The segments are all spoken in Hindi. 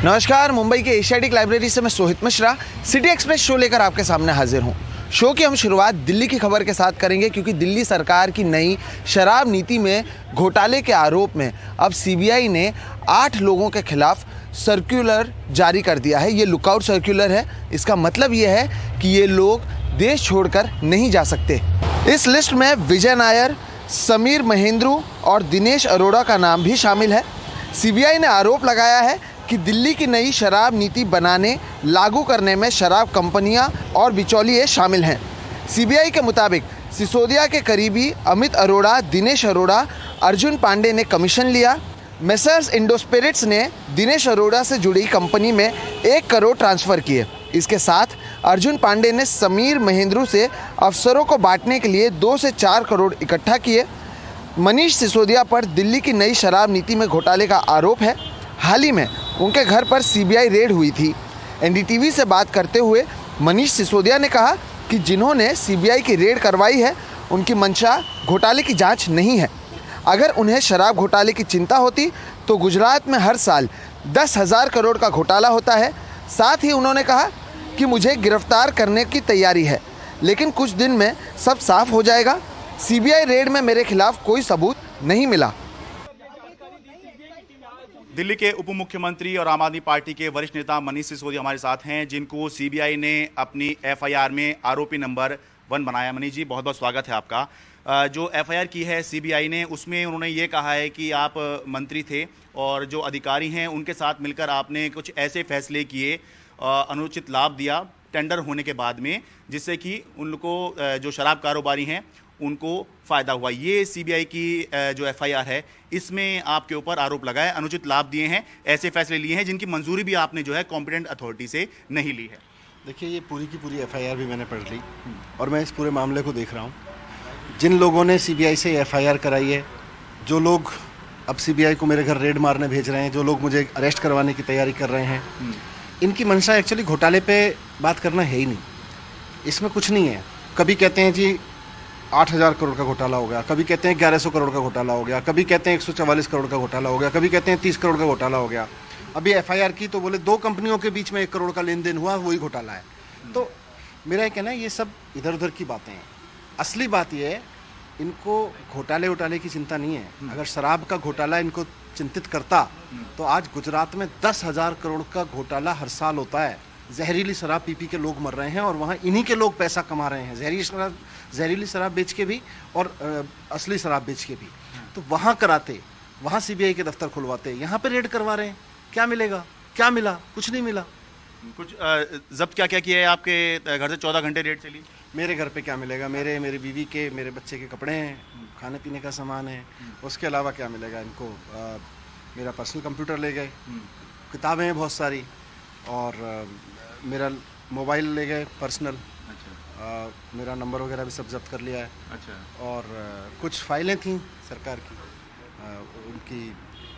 नमस्कार, मुंबई के एशियाटिक लाइब्रेरी से मैं Sohit Mishra city express show लेकर आपके सामने हाजिर हूँ। शो की हम शुरुआत दिल्ली की खबर के साथ करेंगे क्योंकि दिल्ली सरकार की नई शराब नीति में घोटाले के आरोप में अब सीबीआई ने 8 लोगों के खिलाफ सर्कुलर जारी कर दिया है। ये लुकआउट सर्कुलर है। इसका मतलब ये है कि ये लोग देश छोड़कर नहीं जा सकते। इस लिस्ट में विजय नायर, समीर महेंद्रू और दिनेश अरोड़ा का नाम भी शामिल है। सीबीआई ने आरोप लगाया है कि दिल्ली की नई शराब नीति बनाने, लागू करने में शराब कंपनियां और बिचौलिए शामिल हैं। सीबीआई के मुताबिक सिसोदिया के करीबी अमित अरोड़ा, दिनेश अरोड़ा, अर्जुन पांडे ने कमीशन लिया। मेसर्स इंडोस्पिरिट्स ने दिनेश अरोड़ा से जुड़ी कंपनी में 1 करोड़ ट्रांसफ़र किए। इसके साथ अर्जुन पांडे ने समीर महेंद्रू से अफसरों को बांटने के लिए 2 से 4 करोड़ इकट्ठा किए। मनीष सिसोदिया पर दिल्ली की नई शराब नीति में घोटाले का आरोप है। हाल ही में उनके घर पर सीबीआई रेड हुई थी। एनडीटीवी से बात करते हुए मनीष सिसोदिया ने कहा कि जिन्होंने सीबीआई की रेड करवाई है उनकी मंशा घोटाले की जांच नहीं है। अगर उन्हें शराब घोटाले की चिंता होती तो गुजरात में हर साल 10,000 करोड़ का घोटाला होता है। साथ ही उन्होंने कहा कि मुझे गिरफ्तार करने की तैयारी है, लेकिन कुछ दिन में सब साफ हो जाएगा। सीबीआई रेड में मेरे खिलाफ कोई सबूत नहीं मिला। दिल्ली के उप मुख्यमंत्री और आम आदमी पार्टी के वरिष्ठ नेता मनीष सिसोदिया हमारे साथ हैं, जिनको सीबीआई ने अपनी एफआईआर में आरोपी नंबर 1 बनाया। मनीष जी, बहुत बहुत स्वागत है आपका। जो एफआईआर की है सीबीआई ने, उसमें उन्होंने ये कहा है कि आप मंत्री थे और जो अधिकारी हैं उनके साथ मिलकर आपने कुछ ऐसे फैसले किए, अनुचित लाभ दिया टेंडर होने के बाद में, जिससे कि उनको जो शराब कारोबारी हैं उनको फ़ायदा हुआ। ये सीबीआई की जो एफआईआर है इसमें आपके ऊपर आरोप लगाए, अनुचित लाभ दिए हैं, ऐसे फैसले लिए हैं जिनकी मंजूरी भी आपने जो है कॉम्पिटेंट अथॉरिटी से नहीं ली है। देखिए, ये पूरी की पूरी एफआईआर भी मैंने पढ़ ली और मैं इस पूरे मामले को देख रहा हूँ। जिन लोगों ने सीबीआई से एफआईआर कराई है, जो लोग अब सीबीआई को मेरे घर रेड मारने भेज रहे हैं, जो लोग मुझे अरेस्ट करवाने की तैयारी कर रहे हैं, इनकी मंशा एक्चुअली घोटाले पे बात करना है ही नहीं। इसमें कुछ नहीं है। कभी कहते हैं जी 8,000 करोड़ का घोटाला हो गया, कभी कहते हैं 1100 करोड़ का घोटाला हो गया, कभी कहते हैं 144 करोड़ का घोटाला हो गया, कभी कहते हैं 30 करोड़ का घोटाला हो गया। अभी एफआईआर की तो बोले 2 कंपनियों के बीच में 1 करोड़ का लेन देन हुआ, वही घोटाला है। तो मेरा ये कहना है, ये सब इधर उधर की बातें हैं। असली बात ये है, इनको घोटाले की चिंता नहीं है। अगर शराब का घोटाला इनको चिंतित करता तो आज गुजरात में 10,000 करोड़ का घोटाला हर साल होता है। जहरीली शराब पी के लोग मर रहे हैं और वहाँ इन्हीं के लोग पैसा कमा रहे हैं, जहरीली शराब बेच के भी और असली शराब बेच के भी। तो वहाँ कराते, वहाँ सीबीआई के दफ्तर खुलवाते, यहाँ पे रेड करवा रहे हैं। क्या मिलेगा? क्या मिला? कुछ नहीं मिला। कुछ जब्त क्या क्या किया है आपके घर से? 14 घंटे रेड चली। मेरे घर पे क्या मिलेगा? मेरी बीवी के, मेरे बच्चे के कपड़े हैं, खाने पीने का सामान है। उसके अलावा क्या मिलेगा इनको? मेरा पर्सनल कंप्यूटर ले गए, किताबें हैं बहुत सारी, और मेरा मोबाइल ले गए पर्सनल। अच्छा। मेरा नंबर वगैरह भी सब जब्त कर लिया है। अच्छा। और कुछ फाइलें थी सरकार की, उनकी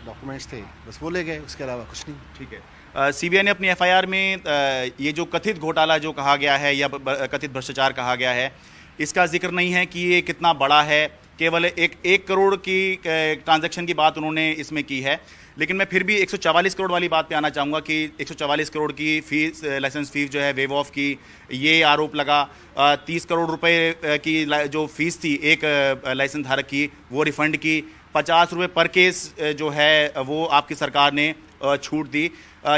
डॉक्यूमेंट्स थे, बस वो ले गए। उसके अलावा कुछ नहीं। ठीक है। सीबीआई ने अपनी एफआईआर में ये जो कथित घोटाला जो कहा गया है या कथित भ्रष्टाचार कहा गया है, इसका जिक्र नहीं है कि ये कितना बड़ा है। केवल 1 करोड़ की ट्रांजैक्शन की बात उन्होंने इसमें की है। लेकिन मैं फिर भी 144 करोड़ वाली बात पे आना चाहूँगा कि 144 करोड़ की फीस, लाइसेंस फीस जो है वेव ऑफ की, ये आरोप लगा। 30 करोड़ रुपए की जो फीस थी एक लाइसेंस धारक की, वो रिफंड की। 50 रुपये पर केस जो है वो आपकी सरकार ने छूट दी।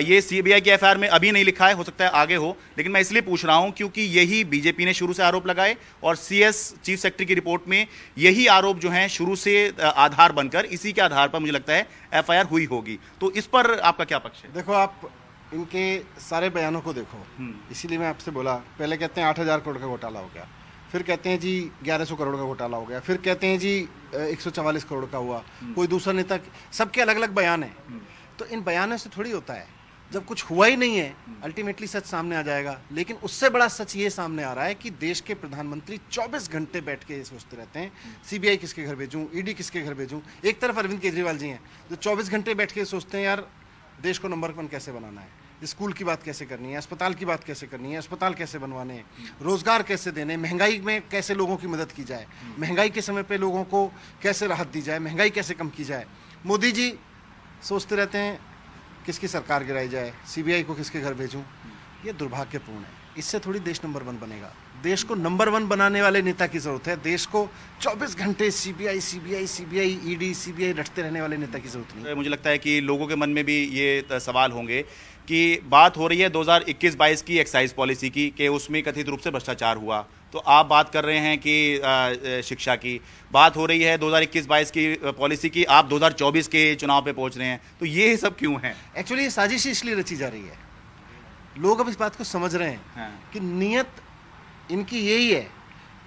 ये सीबीआई की एफआईआर में अभी नहीं लिखा है, हो सकता है आगे हो, लेकिन मैं इसलिए पूछ रहा हूं क्योंकि यही बीजेपी ने शुरू से आरोप लगाए और सीएस चीफ सेक्रेटरी की रिपोर्ट में यही आरोप जो हैं शुरू से आधार बनकर, इसी के आधार पर मुझे लगता है एफआईआर हुई होगी। तो इस पर आपका क्या पक्ष है? देखो, आप इनके सारे बयानों को देखो, इसीलिए मैं आपसे बोला। पहले कहते हैं 8,000 करोड़ का घोटाला हो गया, फिर कहते हैं जी 1100 करोड़ का घोटाला हो गया, फिर कहते हैं जी 144 करोड़ का हुआ। कोई दूसरा नेता, सबके अलग अलग बयान है। तो इन बयानों से थोड़ी होता है। जब कुछ हुआ ही नहीं है, अल्टीमेटली सच सामने आ जाएगा। लेकिन उससे बड़ा सच ये सामने आ रहा है कि देश के प्रधानमंत्री 24 घंटे बैठ के ये सोचते रहते हैं, सीबीआई किसके घर भेजूं, ईडी किसके घर भेजूं। एक तरफ अरविंद केजरीवाल जी हैं जो 24 घंटे बैठ के सोचते हैं, यार देश को नंबर 1 कैसे बनाना है, स्कूल की बात कैसे करनी है, अस्पताल की बात कैसे करनी है, अस्पताल कैसे बनवाने हैं, रोजगार कैसे देने, महंगाई में कैसे लोगों की मदद की जाए, महंगाई के समय पे लोगों को कैसे राहत दी जाए, महंगाई कैसे कम की जाए। मोदी जी सोचते रहते हैं किसकी सरकार गिराई जाए, सीबीआई को किसके घर भेजूं, ये दुर्भाग्यपूर्ण है। इससे थोड़ी देश नंबर 1 बनेगा। देश को नंबर 1 बनाने वाले नेता की जरूरत है। देश को 24 घंटे CBI CBI CBI ED CBI रटते रहने वाले नेता की जरूरत नहीं। मुझे लगता है कि लोगों के मन में भी ये सवाल होंगे कि बात हो रही है 2021-22 की एक्साइज पॉलिसी की, कि उसमें कथित रूप से भ्रष्टाचार हुआ। तो आप बात कर रहे हैं कि शिक्षा की बात हो रही है 2021-22 की पॉलिसी की, आप 2024 के चुनाव पे पहुंच रहे हैं, तो ये सब क्यों है? एक्चुअली ये साजिश इसलिए रची जा रही है, लोग अब इस बात को समझ रहे हैं कि नियत इनकी यही है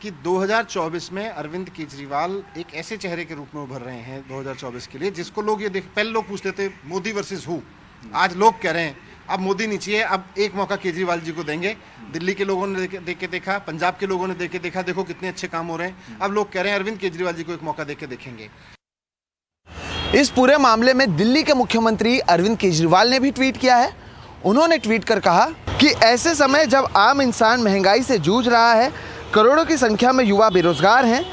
कि 2024 में अरविंद केजरीवाल एक ऐसे चेहरे के रूप में उभर रहे हैं 2024 के लिए, जिसको लोग ये पहले लोग पूछते थे मोदी वर्सेस हु, आज लोग कह रहे हैं अब मोदी नहीं चाहिए, अब एक मौका केजरीवाल जी को देंगे। दिल्ली के लोगों ने देख के देखा, पंजाब के लोगों ने देख के देखा, देखो कितने अच्छे काम हो रहे हैं, अब लोग कह रहे हैं अरविंद केजरीवाल जी को एक मौका देके देखेंगे। इस पूरे मामले में दिल्ली के मुख्यमंत्री अरविंद केजरीवाल ने भी ट्वीट किया है। उन्होंने ट्वीट कर कहा कि ऐसे समय जब आम इंसान महंगाई से जूझ रहा है, करोड़ों की संख्या में युवा बेरोजगार हैं,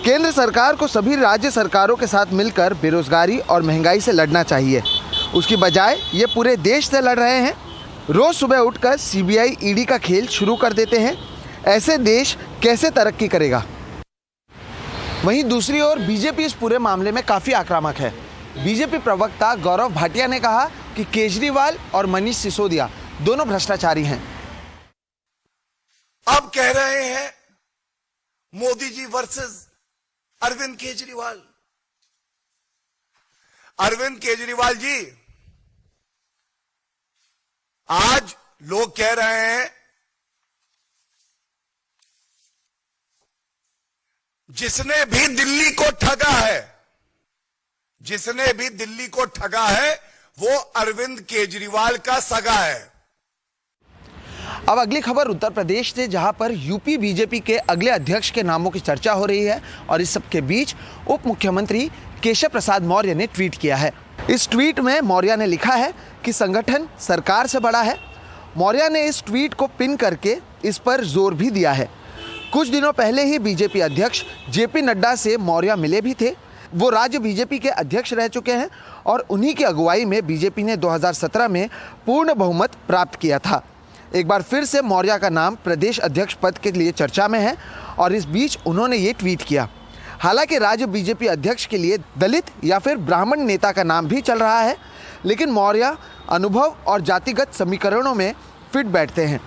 केंद्र सरकार को सभी राज्य सरकारों के साथ मिलकर बेरोजगारी और महंगाई से लड़ना चाहिए। उसकी बजाय ये पूरे देश से लड़ रहे हैं। रोज सुबह उठकर सीबीआई ईडी का खेल शुरू कर देते हैं। ऐसे देश कैसे तरक्की करेगा? वहीं दूसरी ओर बीजेपी इस पूरे मामले में काफी आक्रामक है। बीजेपी प्रवक्ता गौरव भाटिया ने कहा कि केजरीवाल और मनीष सिसोदिया दोनों भ्रष्टाचारी हैं। अब कह रहे हैं मोदी जी वर्सेस अरविंद केजरीवाल। अरविंद केजरीवाल जी, आज लोग कह रहे हैं जिसने भी दिल्ली को ठगा है, जिसने भी दिल्ली को ठगा है वो अरविंद केजरीवाल का सगा है। अब अगली खबर उत्तर प्रदेश से, जहां पर यूपी बीजेपी के अगले अध्यक्ष के नामों की चर्चा हो रही है और इस सब के बीच उप मुख्यमंत्री केशव प्रसाद मौर्य ने ट्वीट किया है। इस ट्वीट में मौर्य ने लिखा है कि संगठन सरकार से बड़ा है। मौर्य ने इस ट्वीट को पिन करके इस पर जोर भी दिया है। कुछ दिनों पहले ही बीजेपी अध्यक्ष जेपी नड्डा से मौर्य मिले भी थे। वो राज्य बीजेपी के अध्यक्ष रह चुके हैं और उन्हीं की अगुवाई में बीजेपी ने 2017 में पूर्ण बहुमत प्राप्त किया था। एक बार फिर से मौर्य का नाम प्रदेश अध्यक्ष पद के लिए चर्चा में है और इस बीच उन्होंने ये ट्वीट किया। हालांकि राज्य बीजेपी अध्यक्ष के लिए दलित या फिर ब्राह्मण नेता का नाम भी चल रहा है, लेकिन मौर्य अनुभव और जातिगत समीकरणों में फिट बैठते हैं।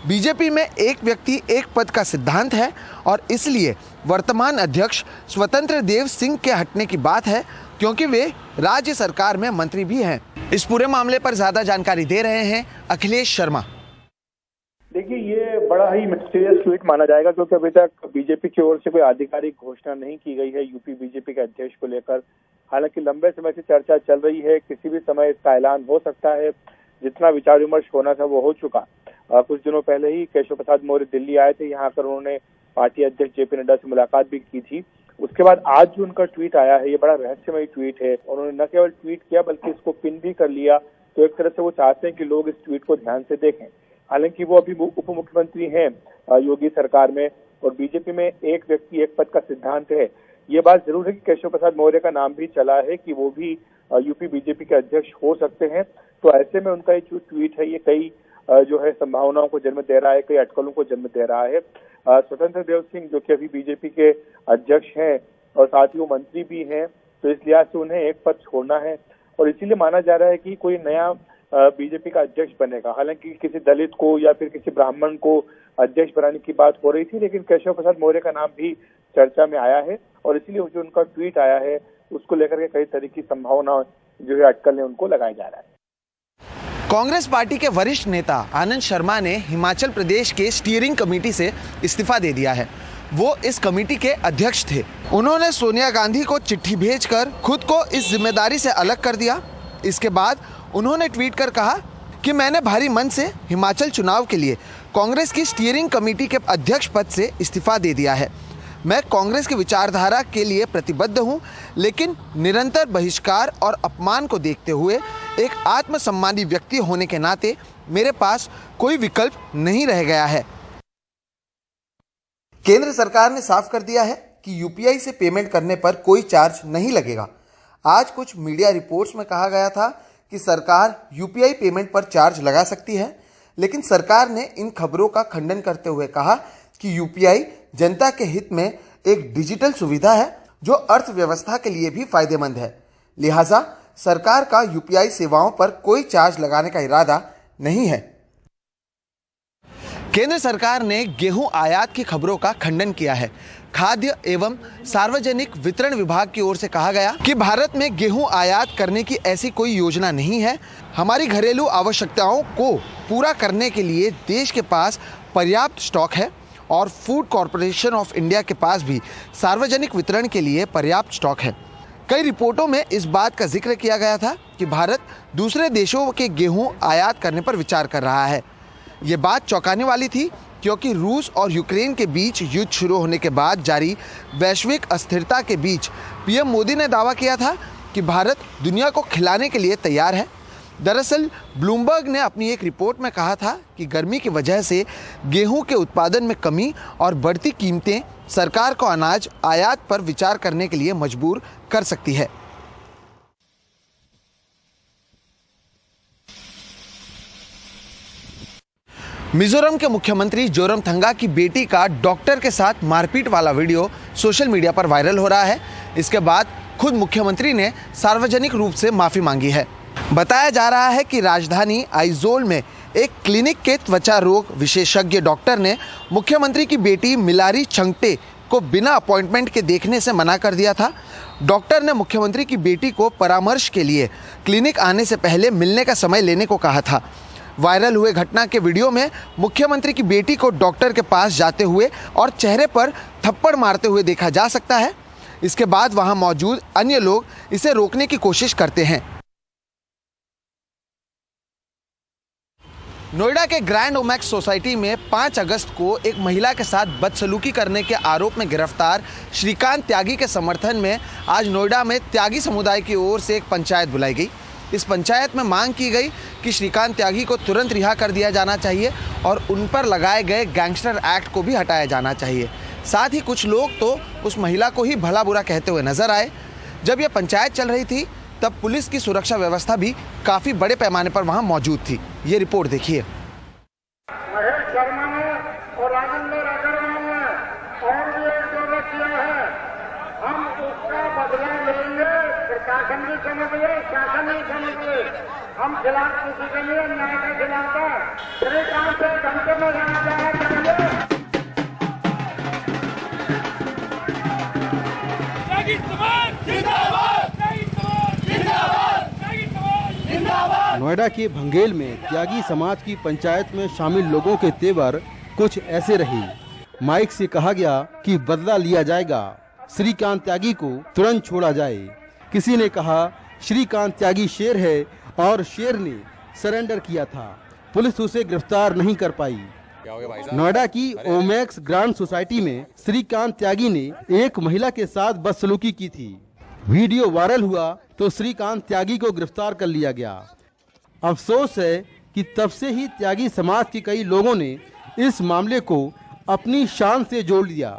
बीजेपी में एक व्यक्ति एक पद का सिद्धांत है और इसलिए वर्तमान अध्यक्ष स्वतंत्र देव सिंह के हटने की बात है, क्योंकि वे राज्य सरकार में मंत्री भी हैं। इस पूरे मामले पर ज्यादा जानकारी दे रहे हैं अखिलेश शर्मा। देखिए, ये बड़ा ही मिस्टीरियस ट्वीट माना जाएगा, क्योंकि अभी तक बीजेपी की ओर से कोई आधिकारिक घोषणा नहीं की गई है यूपी बीजेपी के अध्यक्ष को लेकर। हालांकि लंबे समय से चर्चा चल रही है, किसी भी समय इसका ऐलान हो सकता है। जितना विचार विमर्श होना था वो हो चुका। कुछ दिनों पहले ही केशव प्रसाद मौर्य दिल्ली आए थे, यहाँ पर उन्होंने पार्टी अध्यक्ष जेपी नड्डा से मुलाकात भी की थी। उसके बाद आज जो उनका ट्वीट आया है, ये बड़ा रहस्यमय ट्वीट है। उन्होंने न केवल ट्वीट किया बल्कि इसको पिन भी कर लिया। तो एक तरह से वो चाहते हैं कि लोग इस ट्वीट को ध्यान से देखें। हालांकि वो अभी उप मुख्यमंत्री हैं योगी सरकार में, और बीजेपी में एक व्यक्ति एक पद का सिद्धांत है। ये बात जरूर है कि केशव प्रसाद मौर्य का नाम भी चला है कि वो भी यूपी बीजेपी के अध्यक्ष हो सकते हैं। तो ऐसे में उनका ये जो ट्वीट है, ये कई जो है संभावनाओं को जन्म दे रहा है, कई अटकलों को जन्म दे रहा है। स्वतंत्र देव सिंह जो कि अभी बीजेपी के अध्यक्ष हैं और साथ ही वो मंत्री भी हैं, तो इस लिहाज से उन्हें एक पद छोड़ना है और इसीलिए माना जा रहा है कि कोई नया बीजेपी का अध्यक्ष बनेगा। हालांकि किसी दलित को या फिर किसी ब्राह्मण को अध्यक्ष बनाने की बात हो रही थी, लेकिन केशव प्रसाद मौर्य का नाम भी चर्चा में आया है और इसीलिए जो उनका ट्वीट आया है उसको लेकर के कई तरह की संभावना जो है अटकल ने उनको लगाया जा रहा है। कांग्रेस पार्टी के वरिष्ठ नेता आनंद शर्मा ने हिमाचल प्रदेश के स्टीयरिंग कमेटी से इस्तीफा दे दिया है। वो इस कमेटी के अध्यक्ष थे। उन्होंने सोनिया गांधी को चिट्ठी भेजकर खुद को इस जिम्मेदारी से अलग कर दिया। इसके बाद उन्होंने ट्वीट कर कहा कि मैंने भारी मन से हिमाचल चुनाव के लिए कांग्रेस की स्टीयरिंग कमेटी के अध्यक्ष पद से इस्तीफा दे दिया है। मैं कांग्रेस की विचारधारा के लिए प्रतिबद्ध हूं, लेकिन निरंतर बहिष्कार और अपमान को देखते हुए एक आत्मसम्मानी व्यक्ति होने के नाते मेरे पास कोई विकल्प नहीं रह गया है। केंद्र सरकार ने साफ कर दिया है कि यूपीआई से पेमेंट करने पर कोई चार्ज नहीं लगेगा। आज कुछ मीडिया रिपोर्ट्स में कहा गया था कि सरकार यूपीआई पेमेंट पर चार्ज लगा सकती है, लेकिन सरकार ने इन खबरों का खंडन करते हुए कहा कि यूपीआई जनता के हित में एक डिजिटल सुविधा है जो अर्थव्यवस्था के लिए भी फायदेमंद है। लिहाजा सरकार का यूपीआई सेवाओं पर कोई चार्ज लगाने का इरादा नहीं है। केंद्र सरकार ने गेहूं आयात की खबरों का खंडन किया है। खाद्य एवं सार्वजनिक वितरण विभाग की ओर से कहा गया कि भारत में गेहूं आयात करने की ऐसी कोई योजना नहीं है। हमारी घरेलू आवश्यकताओं को पूरा करने के लिए देश के पास पर्याप्त स्टॉक है और फूड कॉरपोरेशन ऑफ इंडिया के पास भी सार्वजनिक वितरण के लिए पर्याप्त स्टॉक है। कई रिपोर्टों में इस बात का जिक्र किया गया था कि भारत दूसरे देशों के गेहूं आयात करने पर विचार कर रहा है। ये बात चौंकाने वाली थी, क्योंकि रूस और यूक्रेन के बीच युद्ध शुरू होने के बाद जारी वैश्विक अस्थिरता के बीच पीएम मोदी ने दावा किया था कि भारत दुनिया को खिलाने के लिए तैयार है। दरअसल ब्लूमबर्ग ने अपनी एक रिपोर्ट में कहा था कि गर्मी की वजह से गेहूं के उत्पादन में कमी और बढ़ती कीमतें सरकार को अनाज आयात पर विचार करने के लिए मजबूर कर सकती है। मिजोरम के मुख्यमंत्री जोरमथंगा की बेटी का डॉक्टर के साथ मारपीट वाला वीडियो सोशल मीडिया पर वायरल हो रहा है। इसके बाद खुद मुख्यमंत्री ने सार्वजनिक रूप से माफी मांगी है। बताया जा रहा है कि राजधानी आइजोल में एक क्लिनिक के त्वचा रोग विशेषज्ञ डॉक्टर ने मुख्यमंत्री की बेटी मिलारी छंगटे को बिना अपॉइंटमेंट के देखने से मना कर दिया था। डॉक्टर ने मुख्यमंत्री की बेटी को परामर्श के लिए क्लिनिक आने से पहले मिलने का समय लेने को कहा था। वायरल हुए घटना के वीडियो में मुख्यमंत्री की बेटी को डॉक्टर के पास जाते हुए और चेहरे पर थप्पड़ मारते हुए देखा जा सकता है। इसके बाद वहां मौजूद अन्य लोग इसे रोकने की कोशिश करते हैं। नोएडा के ग्रैंड ओमैक्स सोसाइटी में 5 अगस्त को एक महिला के साथ बदसलूकी करने के आरोप में गिरफ्तार श्रीकांत त्यागी के समर्थन में आज नोएडा में त्यागी समुदाय की ओर से एक पंचायत बुलाई गई। इस पंचायत में मांग की गई कि श्रीकांत त्यागी को तुरंत रिहा कर दिया जाना चाहिए और उन पर लगाए गए गैंगस्टर एक्ट को भी हटाया जाना चाहिए। साथ ही कुछ लोग तो उस महिला को ही भला बुरा कहते हुए नजर आए। जब यह पंचायत चल रही थी तब पुलिस की सुरक्षा व्यवस्था भी काफ़ी बड़े पैमाने पर वहां मौजूद थी। ये रिपोर्ट देखिए। महेश शर्मा ने और राजेंद्र अग्रवाल ने और भी एक जो किया है, हम उसका बदला लेंगे। प्रशासन भी समझ गए, शासन भी समझ गए। हम खिलाफ किसी के लिए न्याय के खिलाफ है। श्रीकांत से घंटे में जाना चाहिए। नोएडा के भंगेल में त्यागी समाज की पंचायत में शामिल लोगों के तेवर कुछ ऐसे रहे। माइक से कहा गया कि बदला लिया जाएगा, श्रीकांत त्यागी को तुरंत छोड़ा जाए। किसी ने कहा श्रीकांत त्यागी शेर है और शेर ने सरेंडर किया था, पुलिस उसे गिरफ्तार नहीं कर पाई। नोएडा की ओमैक्स ग्रांड सोसाइटी में श्रीकांत त्यागी ने एक महिला के साथ बदसलूकी की थी। वीडियो वायरल हुआ तो श्रीकांत त्यागी को गिरफ्तार कर लिया गया। अफसोस है कि तब से ही त्यागी समाज के कई लोगों ने इस मामले को अपनी शान से जोड़ लिया।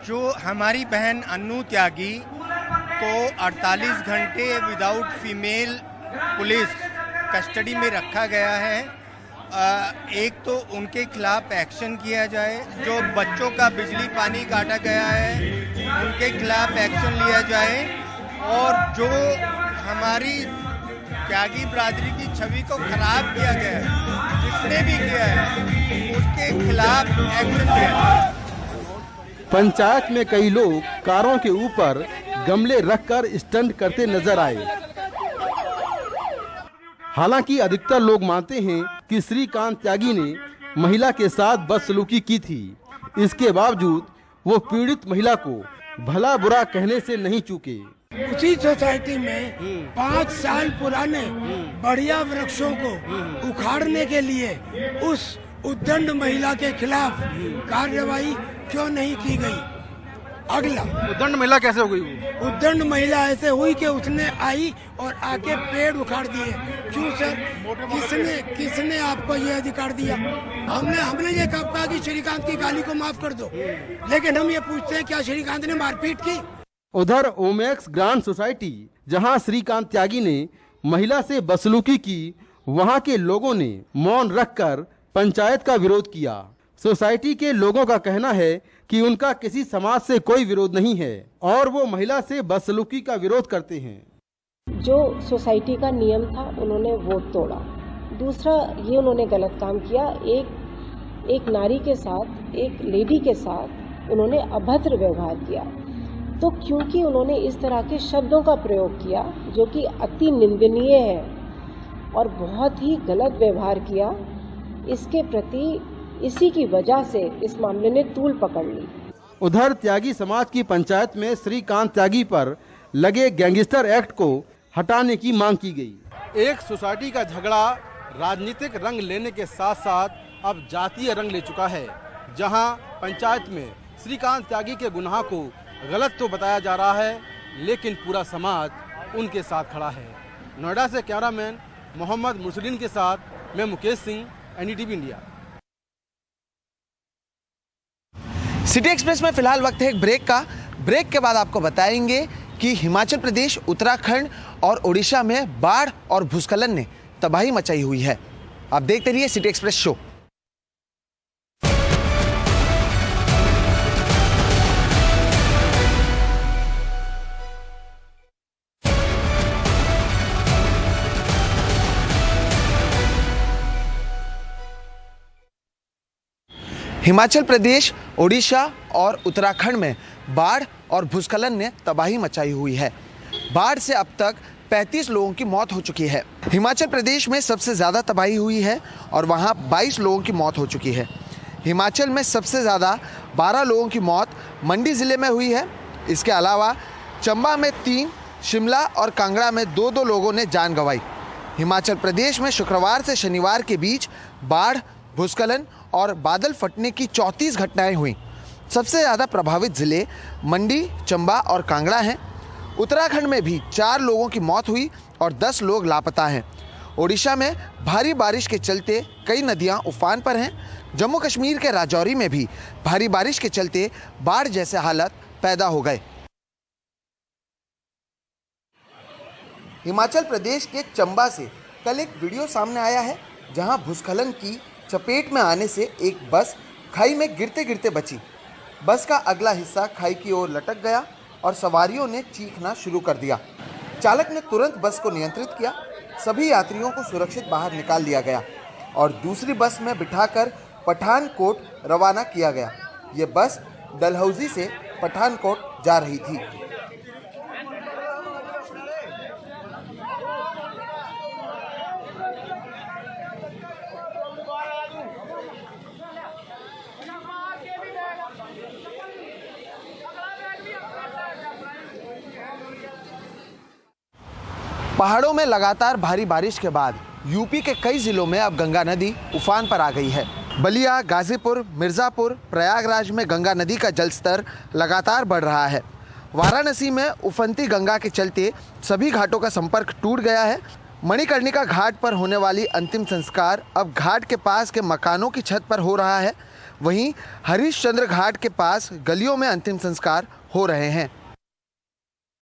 जो हमारी बहन अन्नू त्यागी को 48 घंटे विदाउट फीमेल पुलिस कस्टडी में रखा गया है। एक तो उनके खिलाफ एक्शन किया जाए। जो बच्चों का बिजली पानी काटा गया है उनके खिलाफ एक्शन लिया जाए और जो हमारी त्यागी बरादरी की छवि को खराब किया गया है, जिसने भी किया है उसके खिलाफ एक्शन लिया जाए। पंचायत में कई लोग कारों के ऊपर गमले रखकर स्टंट करते नजर आए। हालांकि अधिकतर लोग मानते हैं कि श्रीकांत त्यागी ने महिला के साथ बदसलूकी की थी। इसके बावजूद वो पीड़ित महिला को भला बुरा कहने से नहीं चूके। उसी सोसाइटी में 5 साल पुराने बढ़िया वृक्षों को उखाड़ने के लिए उस उद्दंड महिला के खिलाफ कार्रवाई क्यों नहीं की गई? अगला, उद्दंड महिला कैसे हो गई? उद्दंड महिला ऐसे हुई कि उसने आई और आके पेड़ उखाड़ दिए। क्यों सर? किसने आपको ये अधिकार दिया? हमने ये कहा कि श्रीकांत की गाली को माफ कर दो, लेकिन हम ये पूछते हैं क्या श्रीकांत ने मारपीट की? उधर ओमैक्स ग्रांड सोसाइटी जहां श्रीकांत त्यागी ने महिला से बदसलूकी की, वहां के लोगों ने मौन रखकर पंचायत का विरोध किया। सोसाइटी के लोगों का कहना है कि उनका किसी समाज से कोई विरोध नहीं है और वो महिला से बदसलूकी का विरोध करते हैं। जो सोसाइटी का नियम था उन्होंने वो तोड़ा। दूसरा ये उन्होंने गलत काम किया, एक नारी के साथ, एक लेडी के साथ उन्होंने अभद्र व्यवहार किया। तो क्योंकि उन्होंने इस तरह के शब्दों का प्रयोग किया जो कि अति निंदनीय है और बहुत ही गलत व्यवहार किया, इसके प्रति इसी की वजह से इस मामले ने तूल पकड़ ली। उधर त्यागी समाज की पंचायत में श्रीकांत त्यागी पर लगे गैंगस्टर एक्ट को हटाने की मांग की गई। एक सोसाइटी का झगड़ा राजनीतिक रंग लेने के साथ साथ अब जातीय रंग ले चुका है, जहां पंचायत में श्रीकांत त्यागी के गुनाह को गलत तो बताया जा रहा है, लेकिन पूरा समाज उनके साथ खड़ा है। नोएडा से कैमरामैन मोहम्मद मुर्सलीन के साथ मैं Mukesh Singh, NDTV India. City express में फिलहाल वक्त है एक ब्रेक का। ब्रेक के बाद आपको बताएंगे कि हिमाचल प्रदेश, उत्तराखंड और ओडिशा में बाढ़ और भूस्खलन ने तबाही मचाई हुई है। आप देखते रहिए city express show. Himachal Pradesh, Odisha और उत्तराखंड में बाढ़ और भूस्खलन ने तबाही मचाई हुई है। बाढ़ से अब तक 35 लोगों की मौत हो चुकी है। हिमाचल प्रदेश में सबसे ज़्यादा तबाही हुई है और वहां 22 लोगों की मौत हो चुकी है। हिमाचल में सबसे ज़्यादा 12 लोगों की मौत मंडी ज़िले में हुई है। इसके अलावा चंबा में 3, शिमला और कांगड़ा में 2-2 लोगों ने जान गंवाई। हिमाचल प्रदेश में शुक्रवार से शनिवार के बीच बाढ़, भूस्खलन और बादल फटने की 34 घटनाएं हुई। सबसे ज़्यादा प्रभावित ज़िले मंडी, चंबा और कांगड़ा हैं। उत्तराखंड में भी 4 लोगों की मौत हुई और 10 लोग लापता हैं। ओडिशा में भारी बारिश के चलते कई नदियां उफान पर हैं। जम्मू कश्मीर के राजौरी में भी भारी बारिश के चलते बाढ़ जैसे हालात पैदा हो गए। हिमाचल प्रदेश के चंबा से कल एक वीडियो सामने आया है, जहां भूस्खलन की चपेट में आने से एक बस खाई में गिरते गिरते बची। बस का अगला हिस्सा खाई की ओर लटक गया और सवारियों ने चीखना शुरू कर दिया। चालक ने तुरंत बस को नियंत्रित किया। सभी यात्रियों को सुरक्षित बाहर निकाल लिया गया और दूसरी बस में बिठाकर पठानकोट रवाना किया गया। ये बस डलहौजी से पठानकोट जा रही थी। पहाड़ों में लगातार भारी बारिश के बाद यूपी के कई जिलों में अब गंगा नदी उफान पर आ गई है। बलिया, गाजीपुर, मिर्ज़ापुर, प्रयागराज में गंगा नदी का जलस्तर लगातार बढ़ रहा है। वाराणसी में उफनती गंगा के चलते सभी घाटों का संपर्क टूट गया है। मणिकर्णिका घाट पर होने वाली अंतिम संस्कार अब घाट के पास के मकानों की छत पर हो रहा है। वहीं हरीशचंद्र घाट के पास गलियों में अंतिम संस्कार हो रहे हैं।